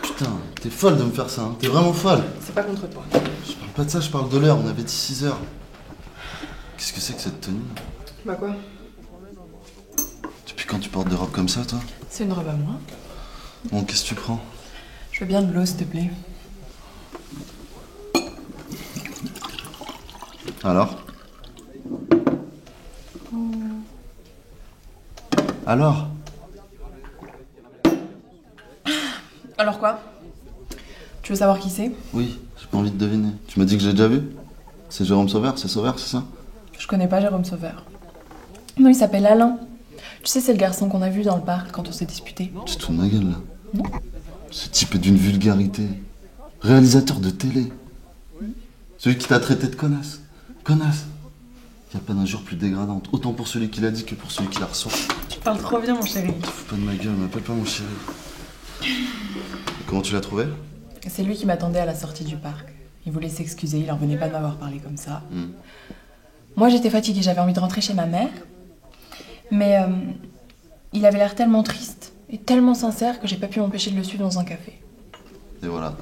Putain, t'es folle de me faire ça, hein. T'es vraiment folle. C'est pas contre toi. Je parle pas de ça, je parle de l'heure, on avait dit 6h. Qu'est-ce que c'est que cette tenue? Bah quoi? Depuis quand tu portes des robes comme ça, toi? C'est une robe à moi. Bon, qu'est-ce que tu prends? Je veux bien de l'eau, s'il te plaît. Alors? Alors? Alors quoi? Tu veux savoir qui c'est? Oui, j'ai pas envie de deviner. Tu m'as dit que j'ai déjà vu? C'est Jérôme Sauveur, c'est ça? Je connais pas Jérôme Sauveur. Non, il s'appelle Alain. Tu sais, c'est le garçon qu'on a vu dans le parc quand on s'est disputé. Tu te fous de ma gueule, là? Non. Ce type est d'une vulgarité. Réalisateur de télé. Celui qui t'a traité de connasse. Connasse. Y a pas d'injure plus dégradante. Autant pour celui qui l'a dit que pour celui qui la reçoit. Tu parles trop bien, mon chéri. Tu fous pas de ma gueule, m'appelle pas mon chéri. Et comment tu l'as trouvé? C'est lui qui m'attendait à la sortie du parc. Il voulait s'excuser, il en revenait pas de m'avoir parlé comme ça. Moi, j'étais fatiguée, j'avais envie de rentrer chez ma mère. Mais il avait l'air tellement triste et tellement sincère que j'ai pas pu m'empêcher de le suivre dans un café. Et voilà.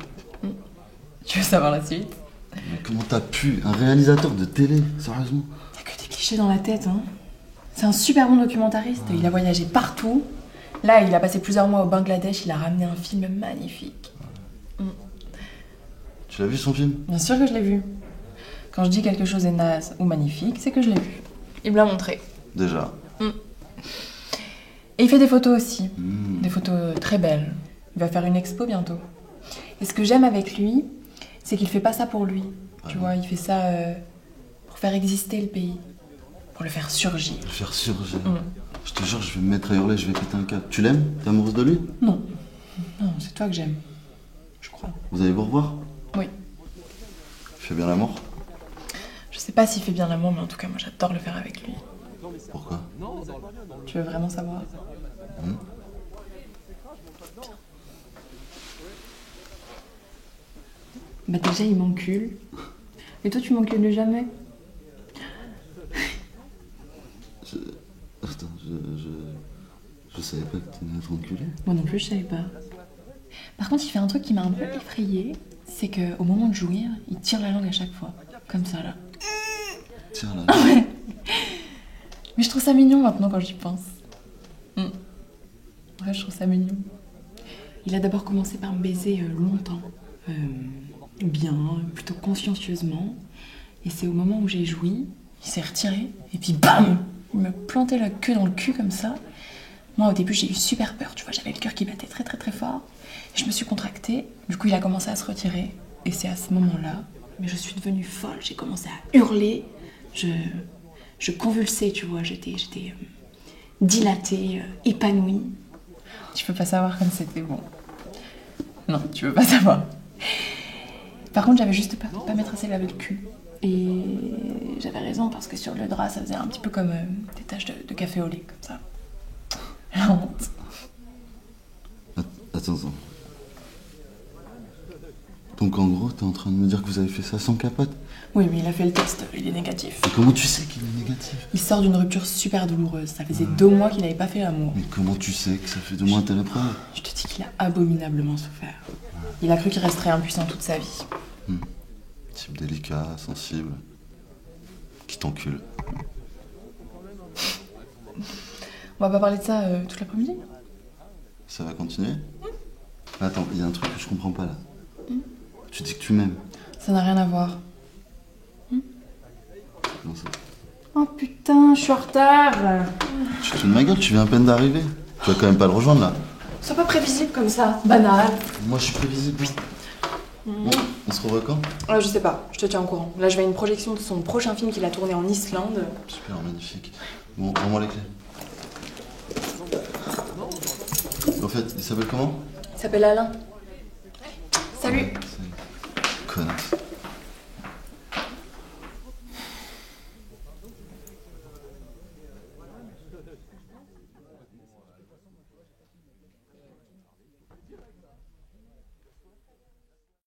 Tu veux savoir la suite? Mais comment t'as pu? Un réalisateur de télé, sérieusement? Y'a que des clichés dans la tête, hein. C'est un super bon documentariste, il a voyagé partout. Là, il a passé plusieurs mois au Bangladesh, il a ramené un film magnifique. Tu l'as vu son film? Bien sûr que je l'ai vu. Quand je dis quelque chose est naze ou magnifique, c'est que je l'ai vu. Il me l'a montré. Déjà. Et il fait des photos aussi. Des photos très belles. Il va faire une expo bientôt. Et ce que j'aime avec lui, c'est qu'il fait pas ça pour lui. Tu vois, il fait ça pour faire exister le pays. Pour le faire surgir. Le faire surgir. Je te jure, je vais me mettre à hurler, je vais péter un câble. Tu l'aimes? T'es amoureuse de lui? Non. Non, c'est toi que j'aime. Je crois. Vous allez vous revoir? Oui. Tu fais bien l'amour? Je sais pas s'il fait bien l'amour, mais en tout cas, moi j'adore le faire avec lui. Pourquoi? Tu veux vraiment savoir? Bah déjà, il m'encule. Et toi, tu m'encules jamais. Attends, je savais pas que t'allais être enculée. Moi non plus, je savais pas. Par contre, il fait un truc qui m'a un peu effrayée, c'est qu'au moment de jouir, il tire la langue à chaque fois. Comme ça, là. Tiens là. Ouais. Mais je trouve ça mignon maintenant quand j'y pense. Ouais, je trouve ça mignon. Il a d'abord commencé par me baiser longtemps. Bien, plutôt consciencieusement. Et c'est au moment où j'ai joui, il s'est retiré, et puis bam! Il me plantait la queue dans le cul comme ça. Moi, au début, j'ai eu super peur, tu vois, j'avais le cœur qui battait très très très fort. Et je me suis contractée, du coup, il a commencé à se retirer. Et c'est à ce moment-là, mais je suis devenue folle, j'ai commencé à hurler. Je convulsais, tu vois, j'étais dilatée, épanouie. Tu peux pas savoir comme c'était bon. Non, tu veux pas savoir. Par contre, j'avais juste peur de pas m'être assez lavé le cul. Et j'avais raison, parce que sur le drap, ça faisait un petit peu comme des taches de café au lait, comme ça. La honte. Attends. Donc en gros, t'es en train de me dire que vous avez fait ça sans capote? Oui, mais il a fait le test, il est négatif. Et comment tu sais qu'il est négatif? Il sort d'une rupture super douloureuse. Ça faisait 2 mois qu'il n'avait pas fait l'amour. Mais comment tu sais que ça fait 2 mois que t'as la preuve? Je te dis qu'il a abominablement souffert. Il a cru qu'il resterait impuissant toute sa vie. Type délicat, sensible, qui t'encule. On va pas parler de ça toute l'après-midi? Ça va continuer? Attends, il y a un truc que je comprends pas là. Tu dis que tu m'aimes. Ça n'a rien à voir. Non, ça... Oh putain, je suis en retard. Tu te fous de ma gueule, tu viens à peine d'arriver. Tu vas quand même pas le rejoindre là. Sois pas prévisible comme ça, banal. Moi je suis prévisible. Bon, on se revoit quand? Je sais pas, je te tiens au courant. Là, je vais à une projection de son prochain film qu'il a tourné en Islande. Super, magnifique. Bon, rends-moi les clés. En fait, il s'appelle comment? Il s'appelle Alain. Salut. Connasse.